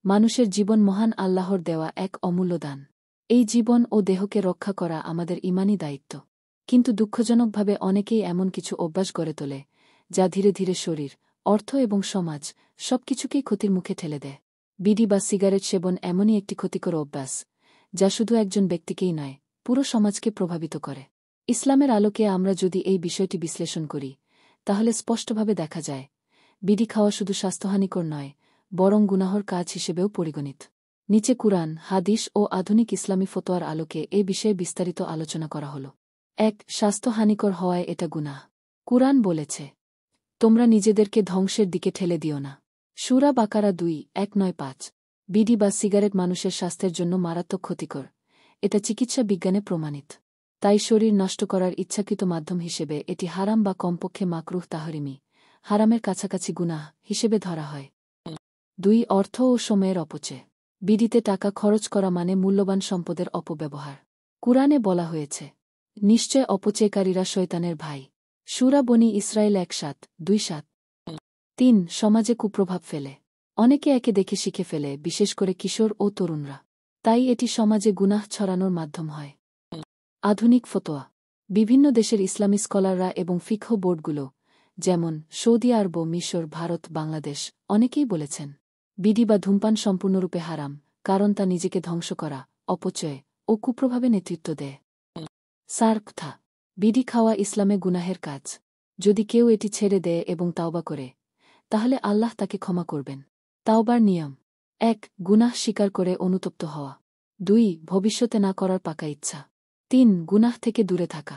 মানুষের জীবন মহান আল্লাহর দেওয়া এক অমূল্য দান। এই জীবন ও দেহকে রক্ষা করা আমাদের ঈমানী দায়িত্ব। কিন্তু দুঃখজনকভাবে অনেকেই এমন কিছু অভ্যাস গড়ে তোলে, যা ধীরে ধীরে শরীর, অর্থ এবং সমাজ সবকিছুকেই ক্ষতির মুখে ঠেলে দেয়। বিড়ি বা সিগারেট সেবন এমনই একটি ক্ষতিকর অভ্যাস, যা শুধু একজন ব্যক্তিকেই নয়, পুরো সমাজকে প্রভাবিত করে। ইসলামের আলোকে আমরা যদি এই বিষয়টি বিশ্লেষণ করি, তাহলে স্পষ্টভাবে দেখা যায়, বিড়ি খাওয়া শুধু স্বাস্থ্যহানিকর নয়, বরং গুনাহর কাজ হিসেবেও পরিগণিত। নিচে কুরআন, হাদিস ও আধুনিক ইসলামী ফতোয়ার আলোকে এ বিষয়ে বিস্তারিত আলোচনা করা হল। ১. স্বাস্থ্যহানিকর হওয়ায় এটা গুনাহ। কুরআন বলেছে, তোমরা নিজেদেরকে ধ্বংসের দিকে ঠেলে দিও না। সূরা বাকারা ২:১-৯-৫। বিড়ি বা সিগারেট মানুষের স্বাস্থ্যের জন্য মারাত্মক ক্ষতিকর, এটা চিকিৎসা বিজ্ঞানে প্রমাণিত। তাই শরীর নষ্ট করার ইচ্ছাকৃত মাধ্যম হিসেবে এটি হারাম বা কমপক্ষে মাকরুহ তাহরিমি, হারামের কাছাকাছি গুনাহ হিসেবে ধরা হয়। ২. অর্থ ও সময়ের অপচয়। বিড়িতে টাকা খরচ করা মানে মূল্যবান সম্পদের অপব্যবহার। কুরআনে বলা হয়েছে, নিশ্চয় অপচয়কারীরা শয়তানের ভাই। সূরা বনী ইসরাইল ১:৭-২-৭। ৩. সমাজে কুপ্রভাব ফেলে। অনেকে একে দেখে শিখে ফেলে, বিশেষ করে কিশোর ও তরুণরা। তাই এটি সমাজে গুনাহ ছড়ানোর মাধ্যম হয়। আধুনিক ফতোয়া। বিভিন্ন দেশের ইসলামী স্কলাররা এবং ফিকহ বোর্ডগুলো, যেমন সৌদি আরব, মিশর, ভারত, বাংলাদেশ, অনেকেই বলেছেন, বিড়ি বা ধূমপান সম্পূর্ণরূপে হারাম, কারণ তা নিজেকে ধ্বংস করা, অপচয় ও কুপ্রভাবে নেতৃত্ব দেয়। সার কথা। বিড়ি খাওয়া ইসলামে গুনাহের কাজ। যদি কেউ এটি ছেড়ে দেয় এবং তাওবা করে, তাহলে আল্লাহ তাকে ক্ষমা করবেন। তাওবার নিয়ম: ১. গুনাহ স্বীকার করে অনুতপ্ত হওয়া। ২. ভবিষ্যতে না করার পাকা ইচ্ছা। ৩. গুনাহ থেকে দূরে থাকা।